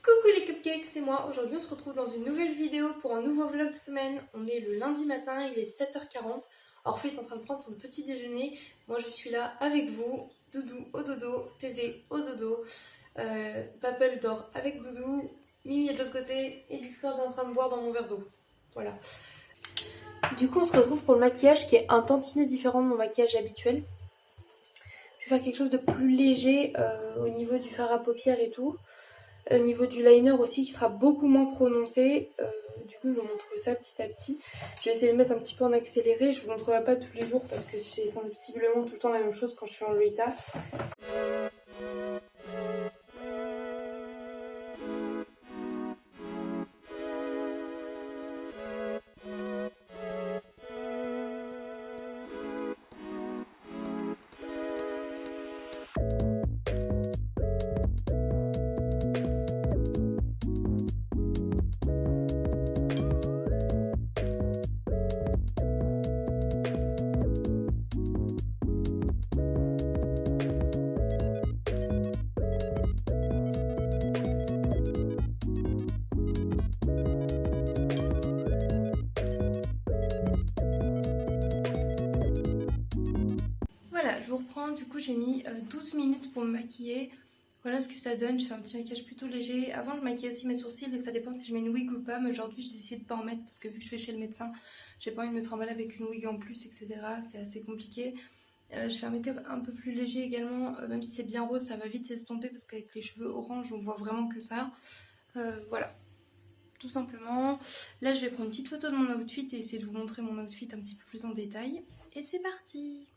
Coucou les cupcakes, c'est moi. Aujourd'hui on se retrouve dans une nouvelle vidéo pour un nouveau vlog semaine. On est le lundi matin, il est 7h40. Orphée est en train de prendre son petit déjeuner. Moi je suis là avec vous. Doudou au dodo, Thésée au dodo. Papel dort avec Doudou. Mimi est de l'autre côté et Discord est en train de boire dans mon verre d'eau. Voilà. Du coup on se retrouve pour le maquillage qui est un tantinet différent de mon maquillage habituel. Je vais faire quelque chose de plus léger au niveau du fard à paupières et tout. Au niveau du liner aussi qui sera beaucoup moins prononcé. Du coup je vous montre ça petit à petit. Je vais essayer de mettre un petit peu en accéléré. Je vous montrerai pas tous les jours parce que c'est sensiblement tout le temps la même chose quand je suis en Lolita. Voilà, je vous reprends. Du coup j'ai mis 12 minutes pour me maquiller. Voilà ce que ça donne, je fais un petit maquillage plutôt léger. Avant je maquillais aussi mes sourcils et ça dépend si je mets une wig ou pas. Mais aujourd'hui j'ai décidé de pas en mettre parce que vu que je vais chez le médecin, j'ai pas envie de me trimballer avec une wig en plus, etc. C'est assez compliqué. Je fais un make-up un peu plus léger également, même si c'est bien rose, ça va vite s'estomper parce qu'avec les cheveux orange on voit vraiment que ça. Voilà, tout simplement. Là je vais prendre une petite photo de mon outfit et essayer de vous montrer mon outfit un petit peu plus en détail. Et c'est parti!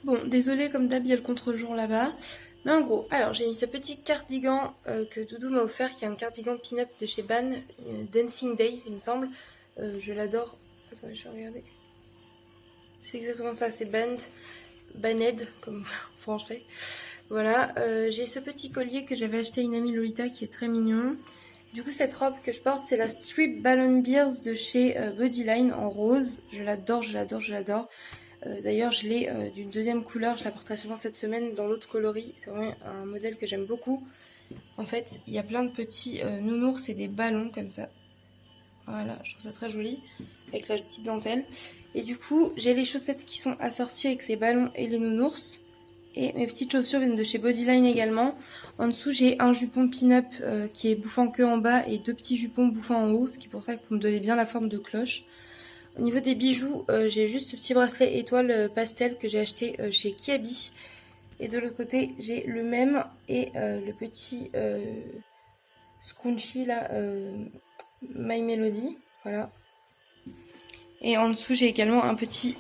Bon, désolée comme d'hab, il y a le contre-jour là-bas. Mais en gros, alors j'ai mis ce petit cardigan que Doudou m'a offert, qui est un cardigan pin-up de chez Ban, Dancing Days il me semble. Je l'adore. Attendez, je vais regarder. C'est exactement ça, c'est Banned, comme en français. Voilà, j'ai ce petit collier que j'avais acheté à une amie Lolita qui est très mignon. Du coup, cette robe que je porte, c'est la Strip Ballon Beers de chez Bodyline en rose. Je l'adore, je l'adore, je l'adore. D'ailleurs je l'ai d'une deuxième couleur, je la porterai sûrement cette semaine dans l'autre coloris. C'est vraiment un modèle que j'aime beaucoup. En fait il y a plein de petits nounours et des ballons comme ça. Voilà, je trouve ça très joli avec la petite dentelle. Et du coup j'ai les chaussettes qui sont assorties avec les ballons et les nounours. Et mes petites chaussures viennent de chez Bodyline également. En dessous j'ai un jupon pin-up qui est bouffant que en bas et deux petits jupons bouffants en haut. Ce qui est pour ça que pour me donner bien la forme de cloche. Au niveau des bijoux, j'ai juste ce petit bracelet étoile pastel que j'ai acheté chez Kiabi. Et de l'autre côté, j'ai le même et le petit scrunchie là, My Melody. Voilà. Et en dessous, j'ai également un petit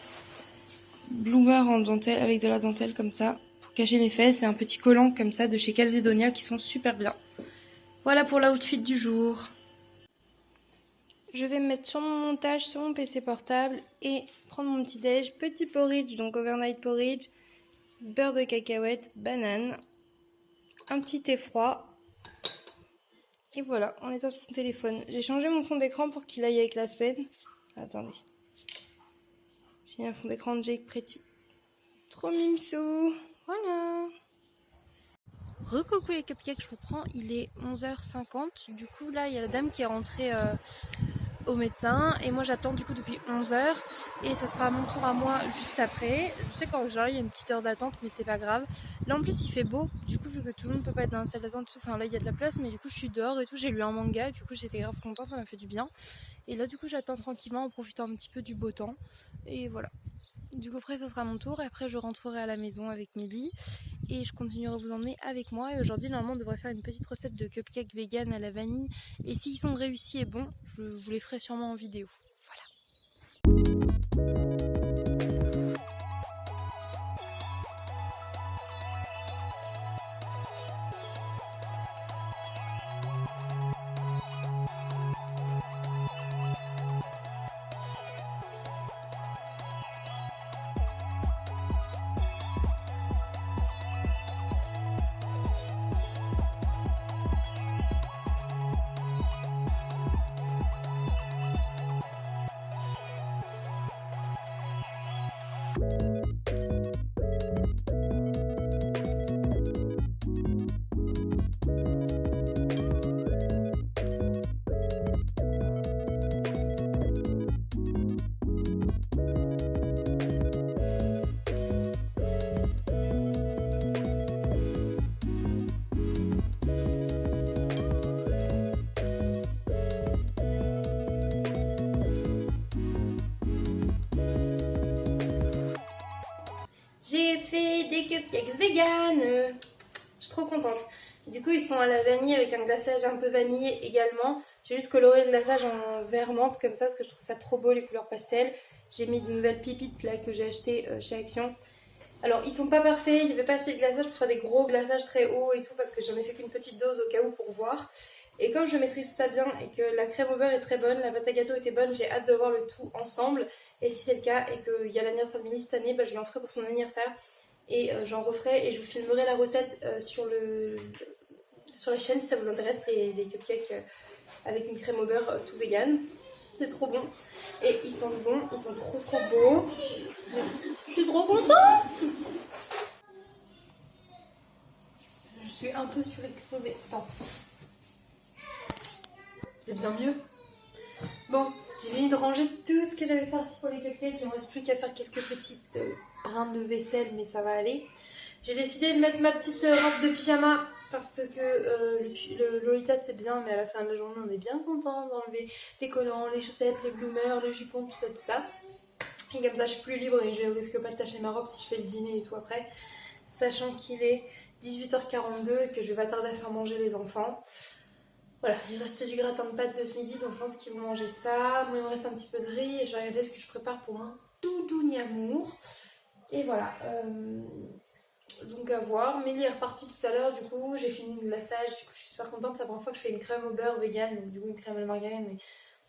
bloomer en dentelle avec de la dentelle comme ça pour cacher mes fesses et un petit collant comme ça de chez Calzedonia qui sont super bien. Voilà pour l'outfit du jour. Je vais me mettre sur mon montage, sur mon PC portable et prendre mon petit déj. Petit porridge, donc overnight porridge, beurre de cacahuète, banane, un petit thé froid. Et voilà, en étant sur mon téléphone. J'ai changé mon fond d'écran pour qu'il aille avec la semaine. Attendez. J'ai un fond d'écran de Jake Pretty. Trop mimsou. Voilà. Recoucou les cupcakes, je vous prends. Il est 11h50. Du coup, là, il y a la dame qui est rentrée au médecin et moi j'attends du coup depuis 11h et ça sera mon tour à moi juste après. Je sais qu'en général il y a une petite heure d'attente mais c'est pas grave. Là en plus il fait beau, du coup vu que tout le monde peut pas être dans la salle d'attente, enfin là il y a de la place mais du coup je suis dehors et tout, j'ai lu un manga, du coup j'étais grave contente, ça m'a fait du bien. Et là du coup j'attends tranquillement en profitant un petit peu du beau temps et voilà. Du coup après ça sera mon tour et après je rentrerai à la maison avec Milly et je continuerai à vous emmener avec moi. Et aujourd'hui normalement on devrait faire une petite recette de cupcakes vegan à la vanille et s'ils sont réussis et bons, je vous les ferai sûrement en vidéo. des cupcakes vegan. Je suis trop contente. Du coup, ils sont à la vanille avec un glaçage un peu vanillé également. J'ai juste coloré le glaçage en vert menthe comme ça parce que je trouve ça trop beau les couleurs pastel. J'ai mis de nouvelles pépites là que j'ai achetées chez Action. Alors, ils sont pas parfaits, il n'y avait pas assez de glaçage pour faire des gros glaçages très hauts et tout parce que j'en ai fait qu'une petite dose au cas où pour voir. Et comme je maîtrise ça bien et que la crème au beurre est très bonne, la pâte à gâteau était bonne, j'ai hâte de voir le tout ensemble. Et si c'est le cas et qu'il y a l'anniversaire de Milly cette année, bah, je lui en ferai pour son anniversaire. Et j'en referai et je vous filmerai la recette sur la chaîne si ça vous intéresse, les cupcakes avec une crème au beurre tout vegan. C'est trop bon. Et ils sentent bon, ils sont trop beaux. Je suis trop contente. Je suis un peu surexposée. Attends. C'est bien mieux. Bon, j'ai fini de ranger tout ce que j'avais sorti pour les cupcakes. Il ne me reste plus qu'à faire quelques petites brins de vaisselle, mais ça va aller. J'ai décidé de mettre ma petite robe de pyjama parce que le Lolita c'est bien, mais à la fin de la journée on est bien content d'enlever les collants, les chaussettes, les bloomers, les jupons, tout ça. Et comme ça je suis plus libre et je risque pas de tacher ma robe si je fais le dîner et tout après. Sachant qu'il est 18h42 et que je vais pas tarder à faire manger les enfants. Voilà, il reste du gratin de pâtes de ce midi, donc je pense qu'ils vont manger ça. Moi il me reste un petit peu de riz et je vais regarder ce que je prépare pour mon doudou amour. Et voilà. Donc à voir. Mélie est repartie tout à l'heure, du coup j'ai fini le glaçage, du coup je suis super contente, c'est la première fois que je fais une crème au beurre vegan, donc du coup une crème à la margarine, mais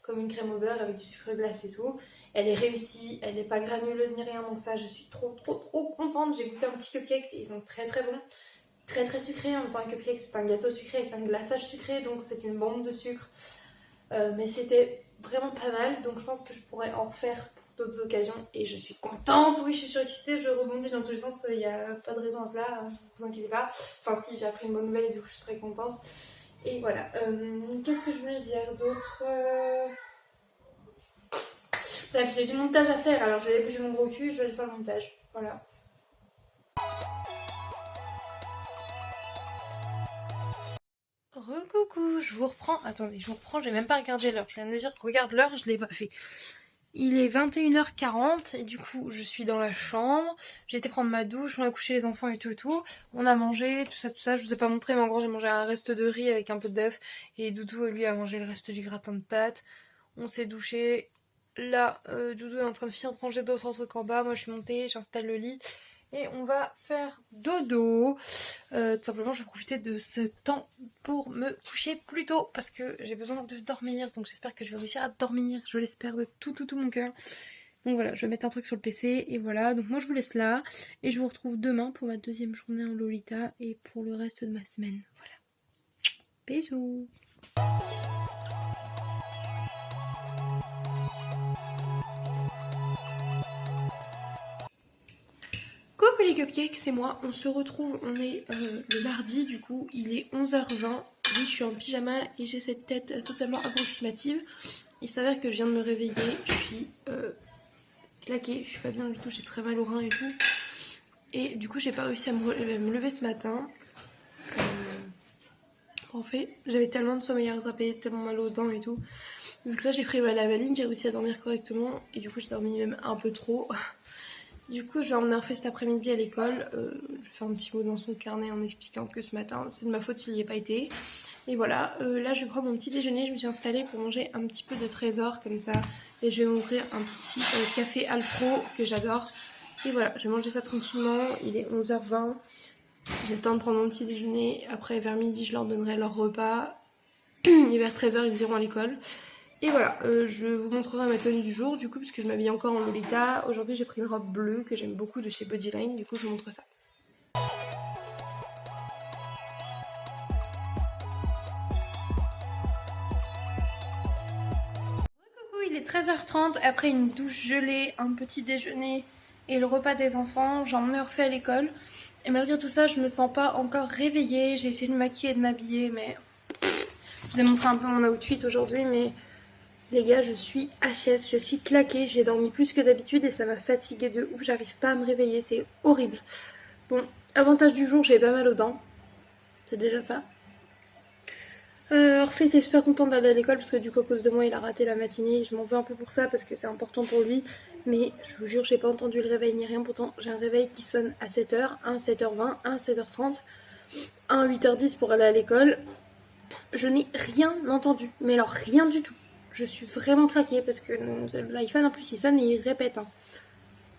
comme une crème au beurre avec du sucre glace et tout. Elle est réussie, elle n'est pas granuleuse ni rien, donc ça je suis trop contente. J'ai goûté un petit cupcake, ils sont très bons, très sucrés, en même temps un cupcake c'est un gâteau sucré avec un glaçage sucré, donc c'est une bombe de sucre. Mais c'était vraiment pas mal, donc je pense que je pourrais en refaire d'autres occasions et je suis contente. Oui, je suis surexcitée, je rebondis dans tous les sens, il n'y a pas de raison à cela, vous inquiétez pas. Enfin si, j'ai appris une bonne nouvelle et du coup je suis très contente. Et voilà, qu'est-ce que je voulais dire d'autre Bref, j'ai du montage à faire, alors je vais aller bouger mon gros cul, je vais aller faire le montage. Voilà. Recoucou, je vous reprends. Attendez, je vous reprends, j'ai même pas regardé l'heure. Je viens de me dire, regarde l'heure, je l'ai pas fait. Il est 21h40 et du coup je suis dans la chambre, j'ai été prendre ma douche, on a couché les enfants et tout, on a mangé, tout ça, je vous ai pas montré mais en gros j'ai mangé un reste de riz avec un peu d'œuf et Doudou lui a mangé le reste du gratin de pâtes, on s'est douché, là Doudou est en train de finir de ranger d'autres trucs en bas, moi je suis montée, j'installe le lit et on va faire dodo. Tout simplement je vais profiter de ce temps pour me coucher plus tôt parce que j'ai besoin de dormir, donc j'espère que je vais réussir à dormir, je l'espère de tout mon cœur. Donc voilà, je vais mettre un truc sur le PC et voilà, donc moi je vous laisse là et je vous retrouve demain pour ma deuxième journée en Lolita et pour le reste de ma semaine. Voilà, bisous. Coucou les cupcakes, c'est moi, on se retrouve, on est le mardi, du coup il est 11h20, oui je suis en pyjama et j'ai cette tête totalement approximative. Il s'avère que je viens de me réveiller, je suis claquée, je suis pas bien du tout, j'ai très mal au rein et tout. Et du coup j'ai pas réussi à me lever ce matin. En fait, j'avais tellement de sommeil à rattraper, tellement mal aux dents et tout. Vu que là j'ai pris ma lavaline, j'ai réussi à dormir correctement et du coup j'ai dormi même un peu trop. Du coup, je vais emmener Orphée cet après-midi à l'école. Je vais faire un petit mot dans son carnet en expliquant que ce matin, c'est de ma faute s'il n'y ait pas été. Et voilà, là je vais prendre mon petit déjeuner. Je me suis installée pour manger un petit peu de trésor comme ça. Et je vais m'ouvrir un petit café Alpro que j'adore. Et voilà, je vais manger ça tranquillement. Il est 11h20. J'ai le temps de prendre mon petit déjeuner. Après, vers midi, je leur donnerai leur repas. Et vers 13h, ils iront à l'école. Et voilà, je vous montrerai ma tenue du jour, du coup, puisque je m'habille encore en Lolita. Aujourd'hui, j'ai pris une robe bleue que j'aime beaucoup de chez Bodyline, du coup, je vous montre ça. Coucou, il est 13h30, après une douche gelée, un petit déjeuner et le repas des enfants, j'ai emmené Orphée à l'école. Et malgré tout ça, je me sens pas encore réveillée. J'ai essayé de me maquiller et de m'habiller, mais... Je vous ai montré un peu mon outfit aujourd'hui, mais... Les gars, je suis HS, je suis claquée, j'ai dormi plus que d'habitude et ça m'a fatiguée de ouf, j'arrive pas à me réveiller, c'est horrible. Bon, avantage du jour, j'ai pas mal aux dents, c'est déjà ça. Orphée était super content d'aller à l'école parce que du coup à cause de moi il a raté la matinée. Je m'en veux un peu pour ça parce que c'est important pour lui. Mais je vous jure j'ai pas entendu le réveil ni rien. Pourtant j'ai un réveil qui sonne à 7h, un 7h20, un 7h30, un 8h10 pour aller à l'école. Je n'ai rien entendu. Mais alors rien du tout. Je suis vraiment craquée parce que l'iPhone en plus il sonne et il répète. Hein.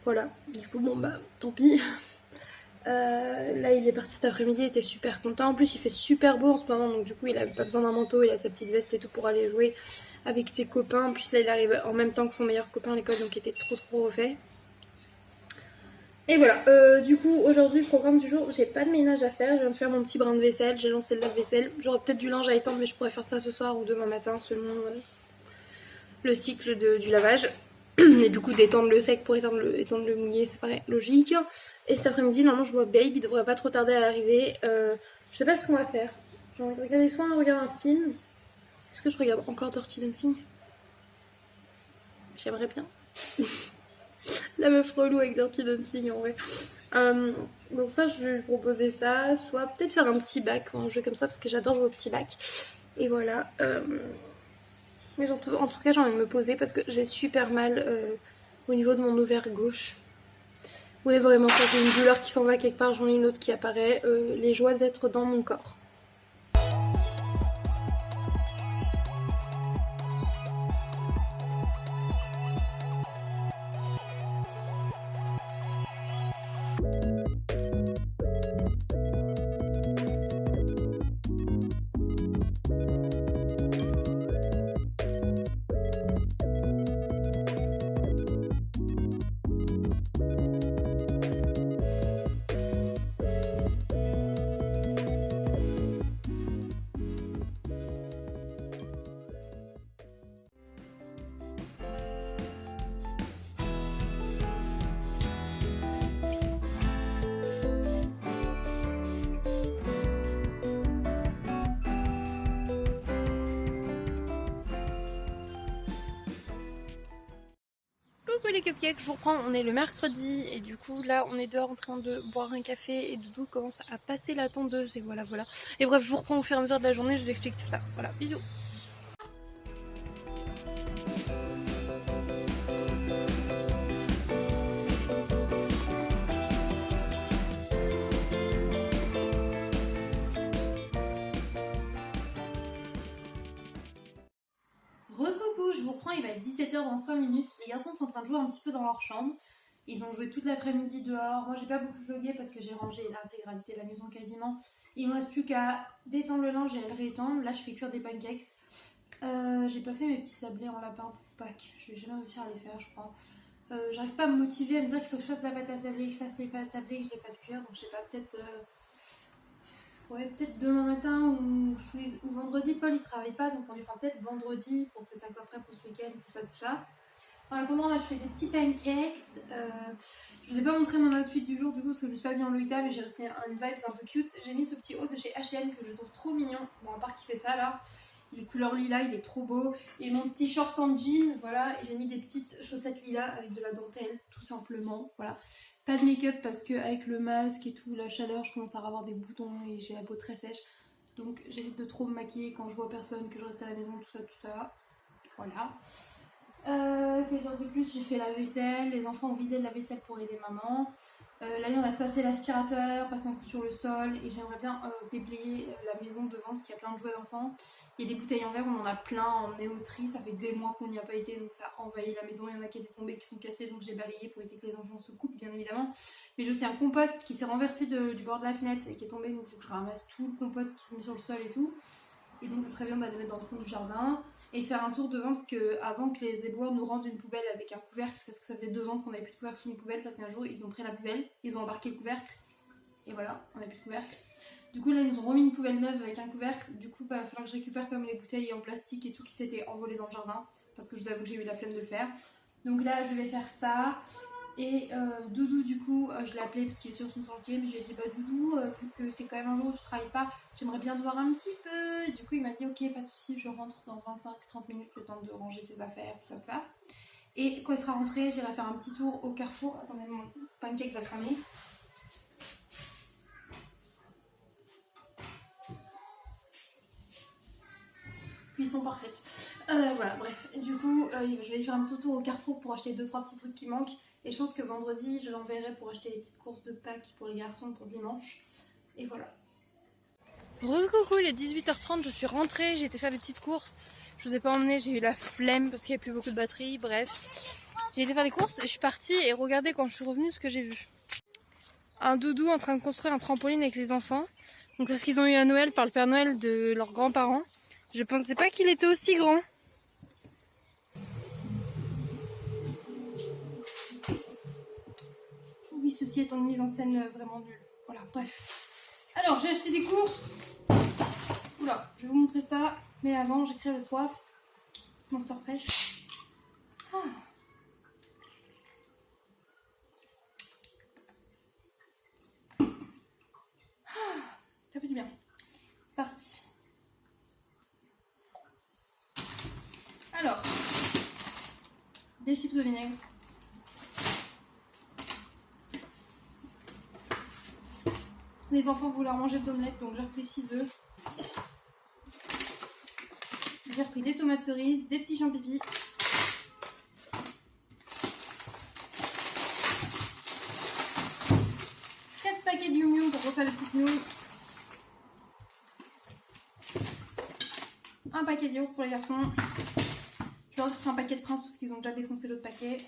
Voilà. Du coup bon bah tant pis. Là, il est parti cet après-midi, il était super content. En plus, il fait super beau en ce moment, donc du coup, il a pas besoin d'un manteau, il a sa petite veste et tout pour aller jouer avec ses copains. En plus, là, il arrive en même temps que son meilleur copain à l'école, donc il était trop refait. Et voilà, du coup, aujourd'hui, le programme du jour, j'ai pas de ménage à faire. Je viens de faire mon petit brin de vaisselle, j'ai lancé le lave-vaisselle. J'aurais peut-être du linge à étendre, mais je pourrais faire ça ce soir ou demain matin, selon le cycle du lavage. Et du coup d'étendre le sec pour étendre le mouillé, ça paraît logique. Et cet après-midi, normalement je vois Babe, il devrait pas trop tarder à arriver. Je sais pas ce qu'on va faire. J'ai envie de regarder soit on regarde un film. Est-ce que je regarde encore Dirty Dancing? J'aimerais bien. La meuf relou avec Dirty Dancing en vrai. Donc ça je vais lui proposer ça. Soit peut-être faire un petit bac, un jeu comme ça parce que j'adore jouer au petit bac. Et voilà. Mais en tout cas j'ai envie de me poser parce que j'ai super mal au niveau de mon ovaire gauche. Oui, vraiment, quand j'ai une douleur qui s'en va quelque part, j'en ai une autre qui apparaît. Les joies d'être dans mon corps. Coucou les cupcakes, je vous reprends, on est le mercredi et du coup là on est dehors en train de boire un café et Doudou commence à passer la tondeuse et voilà. Et bref, je vous reprends au fur et à mesure de la journée, je vous explique tout ça. Voilà, bisous. Recoucou, je vous reprends, il va être 17h dans 5 minutes. Les garçons sont en train de jouer un petit peu dans leur chambre. Ils ont joué toute l'après-midi dehors. Moi j'ai pas beaucoup vlogué parce que j'ai rangé l'intégralité de la maison quasiment. Il me reste plus qu'à détendre le linge et à le réétendre. Là je fais cuire des pancakes. J'ai pas fait mes petits sablés en lapin pour Pâques. Je vais jamais réussir à les faire je crois. J'arrive pas à me motiver à me dire qu'il faut que je fasse la pâte à sablé, que je fasse les pâtes à sablé, que je les fasse cuire. Donc je sais pas, peut-être ouais, peut-être demain matin ou vendredi. Paul il travaille pas donc on les fera peut-être vendredi pour que ça soit prêt pour ce week-end, tout ça, tout ça. En attendant, là je fais des petits pancakes. Je vous ai pas montré mon outfit du jour du coup parce que je me suis pas mis en Lolita, mais j'ai resté une vibe un peu cute. J'ai mis ce petit haut de chez H&M que je trouve trop mignon. Bon, à part qu'il fait ça là. Il est couleur lilas, il est trop beau. Et mon petit short en jean, voilà. Et j'ai mis des petites chaussettes lilas avec de la dentelle, tout simplement. Voilà. Pas de make-up parce que avec le masque et tout, la chaleur, je commence à avoir des boutons et j'ai la peau très sèche. Donc j'évite de trop me maquiller quand je vois personne, que je reste à la maison, tout ça, tout ça. Voilà. Que dire de plus, j'ai fait la vaisselle, les enfants ont vidé de la vaisselle pour aider maman. Là il me reste passer l'aspirateur, passer un coup sur le sol et j'aimerais bien déblayer la maison devant parce qu'il y a plein de jouets d'enfants. Il y a des bouteilles en verre, on en a plein en néoterie, ça fait des mois qu'on n'y a pas été donc ça a envahi la maison. Il y en a qui étaient tombés, qui sont cassés donc j'ai balayé pour éviter que les enfants se coupent bien évidemment. Mais j'ai aussi un compost qui s'est renversé du bord de la fenêtre et qui est tombé donc il faut que je ramasse tout le compost qui s'est mis sur le sol et tout. Et donc ça serait bien d'aller mettre dans le fond du jardin et faire un tour devant parce que avant que les éboueurs nous rendent une poubelle avec un couvercle, parce que ça faisait 2 ans qu'on n'avait plus de couvercle sous une poubelle parce qu'un jour ils ont pris la poubelle, ils ont embarqué le couvercle et voilà, on n'a plus de couvercle. Du coup là ils nous ont remis une poubelle neuve avec un couvercle, du coup bah, il va falloir que je récupère comme les bouteilles en plastique et tout qui s'étaient envolées dans le jardin parce que je vous avoue que j'ai eu la flemme de le faire. Donc là je vais faire ça. Et Doudou du coup je l'ai appelé parce qu'il est sur son sentier, mais je lui ai dit bah Doudou vu que c'est quand même un jour où je travaille pas, j'aimerais bien te voir un petit peu. Du coup il m'a dit ok pas de soucis, je rentre dans 25-30 minutes le temps de ranger ses affaires, tout ça tout ça. Et quand il sera rentré j'irai faire un petit tour au Carrefour. Attendez, mon pancake va cramer. cuisson parfaite. Voilà, bref. Du coup, je vais faire un petit tour au Carrefour pour acheter 2-3 petits trucs qui manquent. Et je pense que vendredi, je l'enverrai pour acheter les petites courses de Pâques pour les garçons pour dimanche. Et voilà. Recoucou, il est 18h30, je suis rentrée, j'ai été faire des petites courses. Je vous ai pas emmené, j'ai eu la flemme parce qu'il n'y a plus beaucoup de batterie, bref. J'ai été faire les courses et je suis partie et regardez quand je suis revenue ce que j'ai vu. Un doudou en train de construire un trampoline avec les enfants. Donc c'est ce qu'ils ont eu à Noël par le Père Noël de leurs grands-parents. Je pensais pas qu'il était aussi grand. Oui, ceci étant une mise en scène vraiment nulle. Voilà, bref. Alors, j'ai acheté des courses. Oula, je vais vous montrer ça. Mais avant, j'ai crève de soif. Monster Fresh. Ah. Ça fait du bien. C'est parti. Alors, des chips au vinaigre. Les enfants voulaient manger d'omelette, donc j'ai repris 6 œufs. J'ai repris des tomates cerises, des petits champignons. 4 paquets de Yum Yum pour refaire les petites nouilles. Un paquet de yaourt pour les garçons. Je leur ai fait un paquet de Prince parce qu'ils ont déjà défoncé l'autre paquet.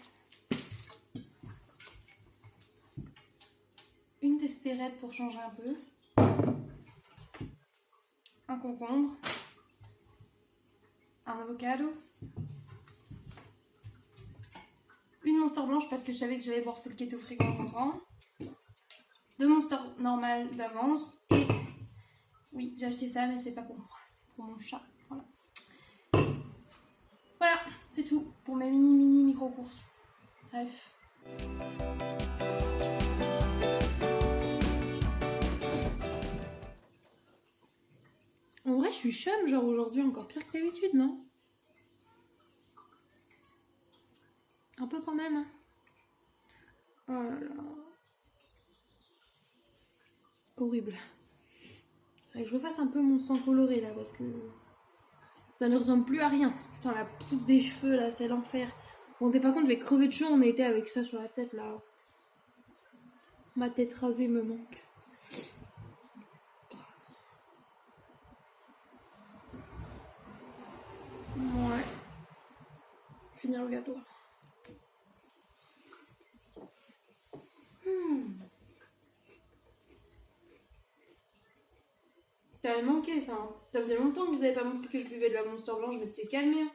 Une d'espérette pour changer un peu. Un concombre. Un avocado. Une Monster blanche parce que je savais que j'allais boire celle qui était au frigo en rentrant. 2 Monster normales d'avance. Et oui, j'ai acheté ça, mais c'est pas pour moi, c'est pour mon chat. Voilà. Voilà, c'est tout pour mes mini micro courses. Bref. En vrai, je suis chum, genre aujourd'hui, encore pire que d'habitude, non? Un peu quand même. Hein. Oh là là. Horrible. Faudrait que je refasse un peu mon sang coloré là, parce que ça ne ressemble plus à rien. Putain, la pousse des cheveux là, c'est l'enfer. Vous vous rendez pas compte, je vais crever de chaud, on était avec ça sur la tête là. Ma tête rasée me manque. Ouais. Finir le gâteau. Ça avait manqué ça. Hein. Ça faisait longtemps que vous avez pas montré que je buvais de la Monster blanche, je m'étais calmée. Hein.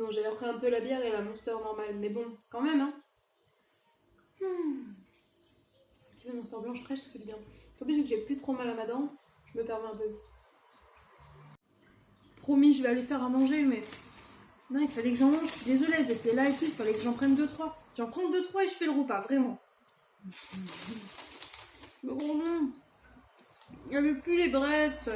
Bon, j'avais repris un peu la bière et la Monster normale, mais bon, quand même. Hein. C'est une Monster blanche fraîche, ça fait du bien. En plus, vu que j'ai plus trop mal à ma dent, je me permets un peu. Promis, je vais aller faire à manger, mais non, il fallait que j'en mange. Je suis désolée, elles étaient là et tout. Il fallait que j'en prenne 2-3. J'en prends 2-3 et je fais le repas, vraiment. Mais oh non, il n'y avait plus les brettes.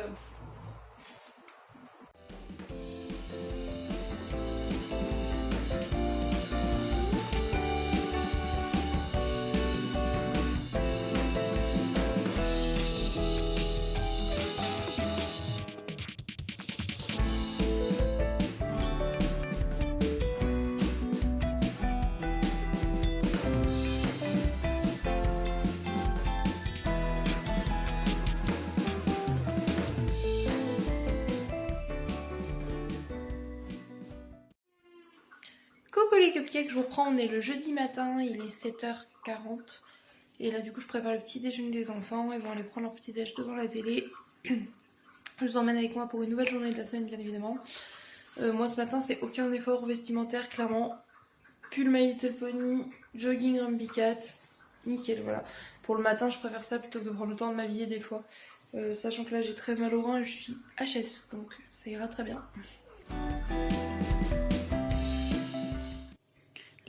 Coucou les cupcakes, je vous reprends, on est le jeudi matin, il est 7h40. Et là du coup je prépare le petit déjeuner des enfants, ils vont aller prendre leur petit déj devant la télé. Je vous emmène avec moi pour une nouvelle journée de la semaine bien évidemment. Moi ce matin c'est aucun effort vestimentaire clairement. Pull My Little Pony, jogging Rumpy Cat, nickel voilà. Pour le matin je préfère ça plutôt que de prendre le temps de m'habiller des fois. Sachant que là j'ai très mal au rein et je suis HS donc ça ira très bien.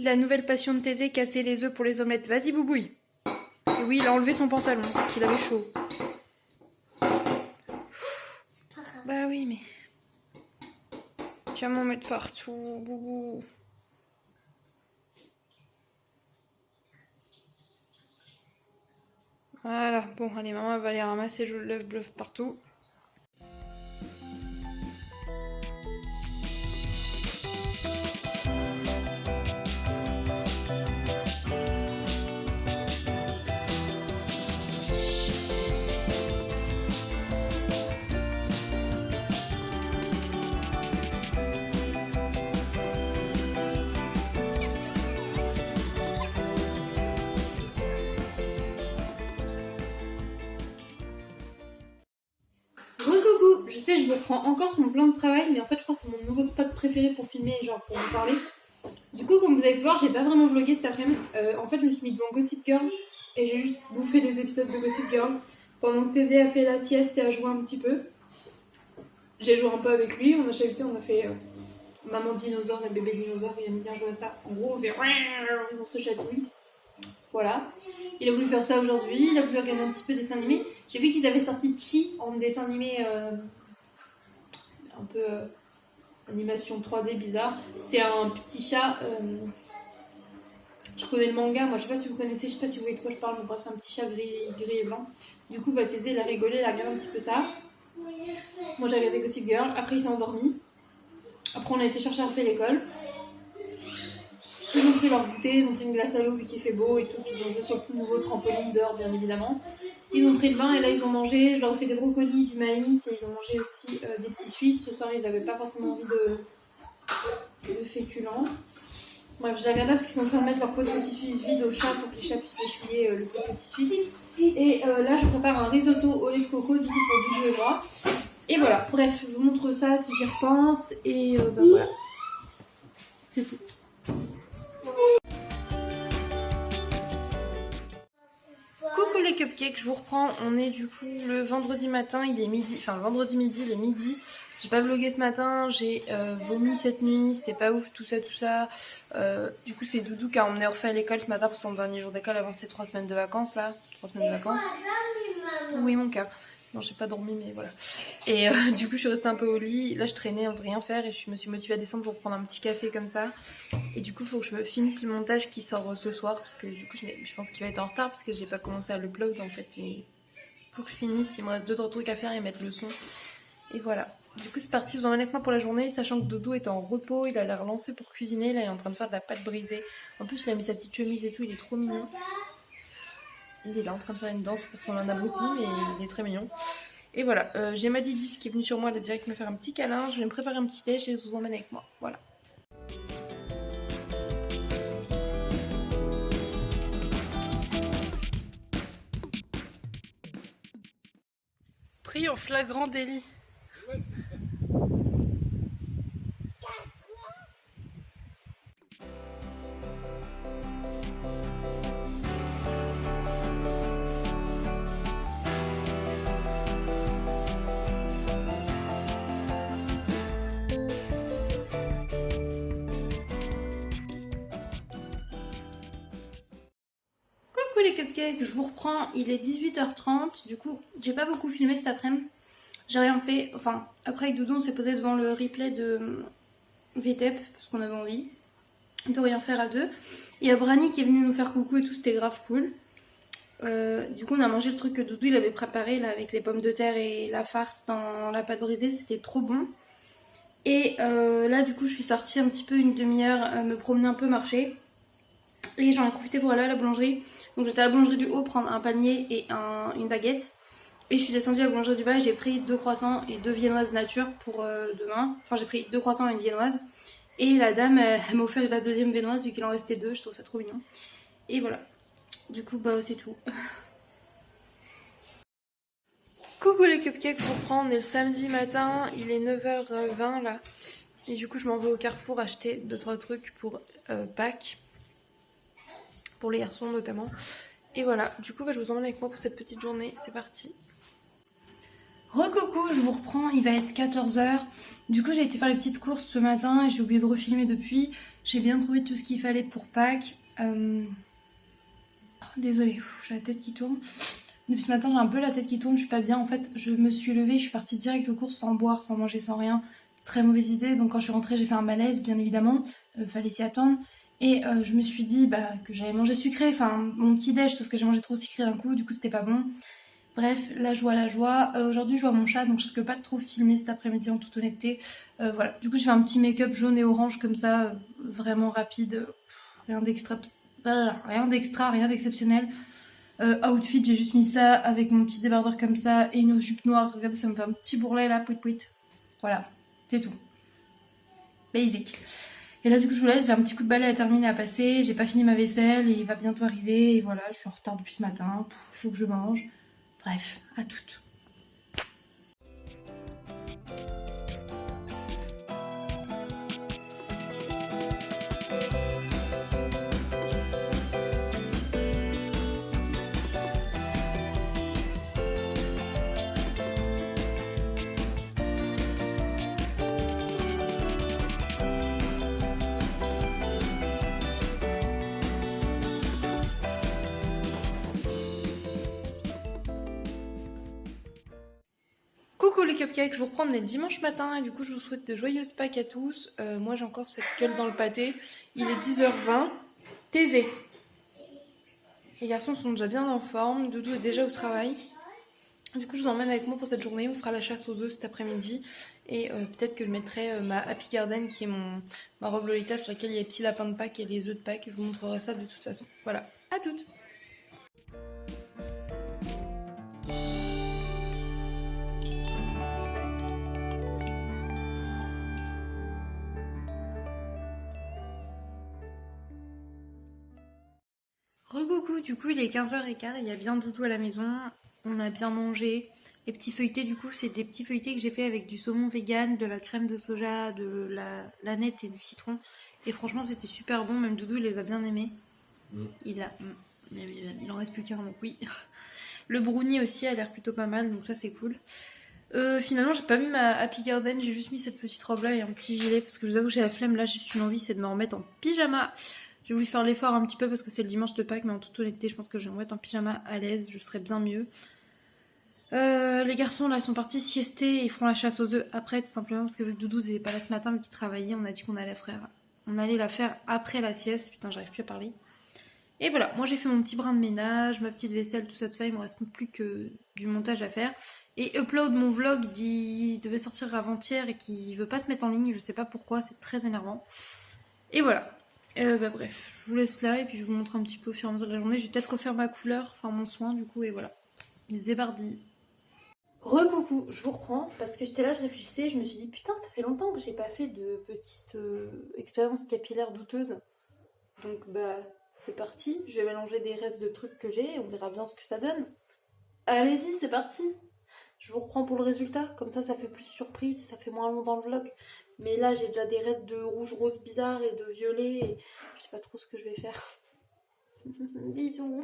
La nouvelle passion de Thésée, casser les œufs pour les omelettes. Vas-y, boubouille. Et oui, il a enlevé son pantalon parce qu'il avait chaud. Bah oui, mais... Tu vas m'en mettre partout, boubou. Voilà, bon, allez, maman va aller ramasser l'œuf bluff partout. sais, je vous reprends encore sur mon plan de travail, mais en fait, je crois que c'est mon nouveau spot préféré pour filmer, genre pour vous parler. Du coup, comme vous avez pu voir, j'ai pas vraiment vlogué cet après-midi. En fait, je me suis mis devant Gossip Girl et j'ai juste bouffé des épisodes de Gossip Girl pendant que Thésée a fait la sieste et a joué un petit peu. J'ai joué un peu avec lui, on a chahuté, on a fait maman dinosaure et bébé dinosaure, il aime bien jouer à ça. En gros, on fait on se chatouille. Voilà. Il a voulu faire ça aujourd'hui, il a voulu regarder un petit peu dessin animé. J'ai vu qu'ils avaient sorti Chi en dessin animé un peu animation 3D bizarre. C'est un petit chat. Je connais le manga, moi je sais pas si vous connaissez, je sais pas si vous voyez de quoi je parle, mais bref, c'est un petit chat gris et blanc. Du coup, Thésée, il a rigolé, il a regardé un petit peu ça. Moi j'ai regardé Gossip Girl, après il s'est endormi. Après on a été chercher à refaire l'école. Ils ont pris leur goûter, ils ont pris une glace à l'eau vu qu'il fait beau et tout, puis ils ont joué sur le tout nouveau trampoline dehors bien évidemment. Ils ont pris le bain et là ils ont mangé, je leur ai fait des brocolis, du maïs et ils ont mangé aussi des petits suisses. Ce soir ils n'avaient pas forcément envie de féculents. Bref, je les regarde parce qu'ils sont en train de mettre leur pot de petits suisses vide au chat pour que les chats puissent l'échouiller le pot de petits suisses. Et là je prépare un risotto au lait de coco du coup pour Doudou et moi. Et voilà, bref, je vous montre ça si j'y repense et voilà, c'est tout. Coucou les cupcakes, je vous reprends, on est du coup le vendredi matin, il est midi, enfin le vendredi midi, il est midi. J'ai pas vlogué ce matin, j'ai vomi cette nuit, c'était pas ouf, tout ça. Du coup c'est Doudou qui a emmené Orphée à l'école ce matin pour son dernier jour d'école avant ses 3 semaines de vacances là. 3 semaines de vacances. Oui mon cœur. Non, j'ai pas dormi, mais voilà. Et du coup, je suis restée un peu au lit. Là, je traînais à rien faire et je me suis motivée à descendre pour prendre un petit café comme ça. Et du coup, il faut que je finisse le montage qui sort ce soir. Parce que du coup, je pense qu'il va être en retard parce que j'ai pas commencé à l'upload en fait. Mais il faut que je finisse. Il me reste 2-3 trucs à faire et mettre le son. Et voilà. Du coup, c'est parti. Je vous emmène avec moi pour la journée. Sachant que Dodo est en repos. Il a l'air lancé pour cuisiner. Là, il est en train de faire de la pâte brisée. En plus, il a mis sa petite chemise et tout. Il est trop mignon. Il est là en train de faire une danse pour ressembler à un abruti, mais il est très mignon. Et voilà, j'ai ma Didis qui est venue sur moi, elle a direct me faire un petit câlin. Je vais me préparer un petit déj et je vous emmène avec moi. Voilà. Pris en flagrant délit. Coucou les cupcakes, je vous reprends, il est 18h30, du coup j'ai pas beaucoup filmé cet après-midi, j'ai rien fait, enfin après avec Doudou on s'est posé devant le replay de VTEP parce qu'on avait envie de rien faire à deux. Il y a Brani qui est venu nous faire coucou et tout, c'était grave cool. Du coup on a mangé le truc que Doudou il avait préparé là avec les pommes de terre et la farce dans la pâte brisée, c'était trop bon. Et là du coup je suis sortie un petit peu une demi-heure me promener un peu, marcher. Et j'en ai profité pour aller à la boulangerie. Donc j'étais à la boulangerie du haut prendre un panier et une baguette. Et je suis descendue à la boulangerie du bas et j'ai pris 2 croissants et 2 viennoises nature pour demain. Enfin j'ai pris 2 croissants et une viennoise. Et la dame elle m'a offert la deuxième viennoise vu qu'il en restait 2, je trouve ça trop mignon. Et voilà. Du coup bah c'est tout. Coucou les cupcakes, je vous reprends, on est le samedi matin, il est 9h20 là. Et du coup je m'en vais au Carrefour acheter 2-3 trucs pour Pâques. Pour les garçons notamment. Et voilà, du coup bah, je vous emmène avec moi pour cette petite journée, c'est parti. Recoucou, je vous reprends, il va être 14h. Du coup j'ai été faire les petites courses ce matin et j'ai oublié de refilmer depuis. J'ai bien trouvé tout ce qu'il fallait pour Pâques. Désolée, j'ai la tête qui tourne. Depuis ce matin j'ai un peu la tête qui tourne, je suis pas bien. En fait je me suis levée, je suis partie direct aux courses sans boire, sans manger, sans rien. Très mauvaise idée, donc quand je suis rentrée j'ai fait un malaise bien évidemment. Fallait s'y attendre. Et je me suis dit que j'allais manger sucré, enfin mon petit déj, sauf que j'ai mangé trop sucré d'un coup, du coup c'était pas bon. Bref, la joie. Aujourd'hui je vois mon chat, donc je risque pas de trop filmer cet après-midi en toute honnêteté. Voilà, du coup je fais un petit make-up jaune et orange comme ça, vraiment rapide, rien d'extra, rien d'exceptionnel. Outfit, j'ai juste mis ça avec mon petit débardeur comme ça et une jupe noire. Regardez, ça me fait un petit bourrelet là, pouit. Voilà, c'est tout. Basic. Et là du coup je vous laisse, j'ai un petit coup de balai à terminer à passer, j'ai pas fini ma vaisselle et il va bientôt arriver et voilà, je suis en retard depuis ce matin, il faut que je mange. Bref, à toutes. Coucou les cupcakes, je vous reprends, on est le dimanche matin et du coup je vous souhaite de joyeuses Pâques à tous. Moi j'ai encore cette gueule dans le pâté, il est 10h20. Taisez. Les garçons sont déjà bien en forme, Doudou est déjà au travail. Du coup je vous emmène avec moi pour cette journée, on fera la chasse aux œufs cet après-midi. Et peut-être que je mettrai ma Happy Garden qui est ma robe Lolita sur laquelle il y a les petits lapins de Pâques et les œufs de Pâques. Je vous montrerai ça de toute façon. Voilà, à toutes. Recoucou, du coup il est 15h15, il y a bien Doudou à la maison, on a bien mangé. Les petits feuilletés du coup c'est des petits feuilletés que j'ai fait avec du saumon vegan, de la crème de soja, de la nette et du citron. Et franchement c'était super bon, même Doudou il les a bien aimés. Il en reste plus qu'un donc oui. Le brownie aussi a l'air plutôt pas mal donc ça c'est cool. Finalement j'ai pas mis ma Happy Garden, j'ai juste mis cette petite robe là et un petit gilet parce que je vous avoue j'ai la flemme là, j'ai juste une envie c'est de me remettre en pyjama. J'ai voulu faire l'effort un petit peu parce que c'est le dimanche de Pâques, mais en toute honnêteté, je pense que je vais me mettre en pyjama à l'aise, je serai bien mieux. Les garçons là sont partis siester et ils feront la chasse aux œufs après, tout simplement parce que vu que Doudou n'était pas là ce matin mais qu'il travaillait, on a dit qu'on allait la faire après la sieste. Putain, j'arrive plus à parler. Et voilà, moi j'ai fait mon petit brin de ménage, ma petite vaisselle, tout ça, il me reste plus que du montage à faire. Et upload mon vlog, il devait sortir avant-hier et qui veut pas se mettre en ligne, je sais pas pourquoi, c'est très énervant. Et voilà. Bref, je vous laisse là et puis je vous montre un petit peu au fur et à mesure de la journée. Je vais peut-être refaire ma couleur, enfin mon soin du coup, et voilà. Les ébardis. Recoucou, je vous reprends parce que j'étais là, je réfléchissais, je me suis dit putain, ça fait longtemps que j'ai pas fait de petite expérience capillaire douteuse. Donc bah c'est parti, je vais mélanger des restes de trucs que j'ai et on verra bien ce que ça donne. Allez-y, c'est parti. Je vous reprends pour le résultat, comme ça fait plus surprise, ça fait moins long dans le vlog. Mais là j'ai déjà des restes de rouge rose bizarre et de violet et je sais pas trop ce que je vais faire. Bisous.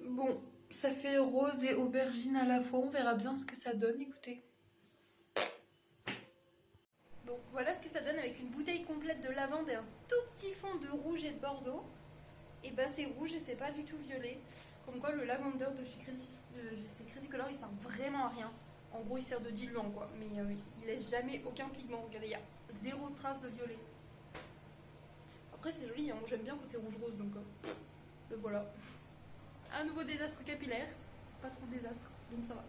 Bon, ça fait rose et aubergine à la fois, on verra bien ce que ça donne, écoutez. Bon, voilà ce que ça donne avec une bouteille complète de lavande et un tout petit fond de rouge et de bordeaux. Et bah c'est rouge et c'est pas du tout violet. Comme quoi le lavender de chez Crazy Color il sert vraiment à rien. En gros il sert de diluant quoi. Mais il laisse jamais aucun pigment. Regardez, il y a zéro trace de violet. Après c'est joli, hein. J'aime bien quand c'est rouge rose donc le voilà. Un nouveau désastre capillaire. Pas trop de désastre, donc ça va.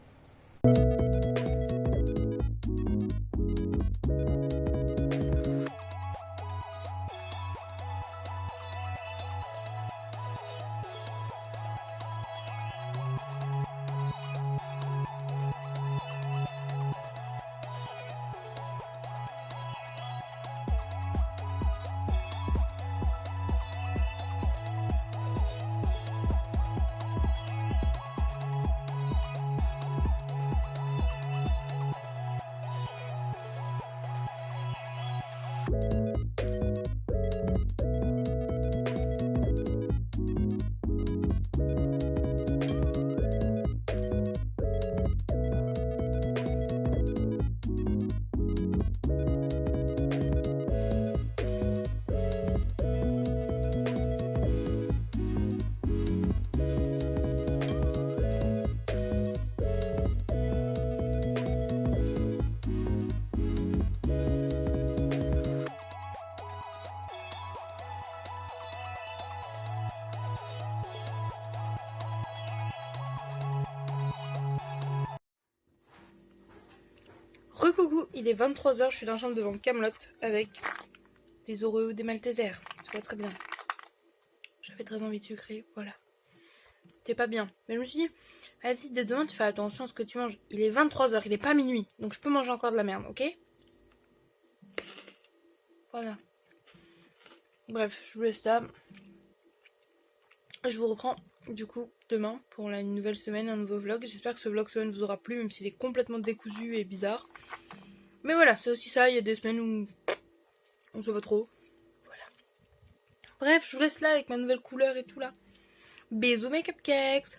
Recoucou, il est 23h, je suis dans la chambre devant Camelot avec des Oreos, des Maltesers. Tu vois très bien. J'avais très envie de sucrer, voilà. T'es pas bien. Mais je me suis dit, vas-y, dès demain, tu fais attention à ce que tu manges. Il est 23h, il est pas minuit. Donc je peux manger encore de la merde, ok? Voilà. Bref, je vous laisse là. Je vous reprends du coup demain pour une nouvelle semaine, un nouveau vlog. J'espère que ce vlog semaine vous aura plu, même s'il est complètement décousu et bizarre. Mais voilà, c'est aussi ça, il y a des semaines où on sait pas trop. Voilà. Bref, je vous laisse là avec ma nouvelle couleur et tout là. Bisous mes cupcakes.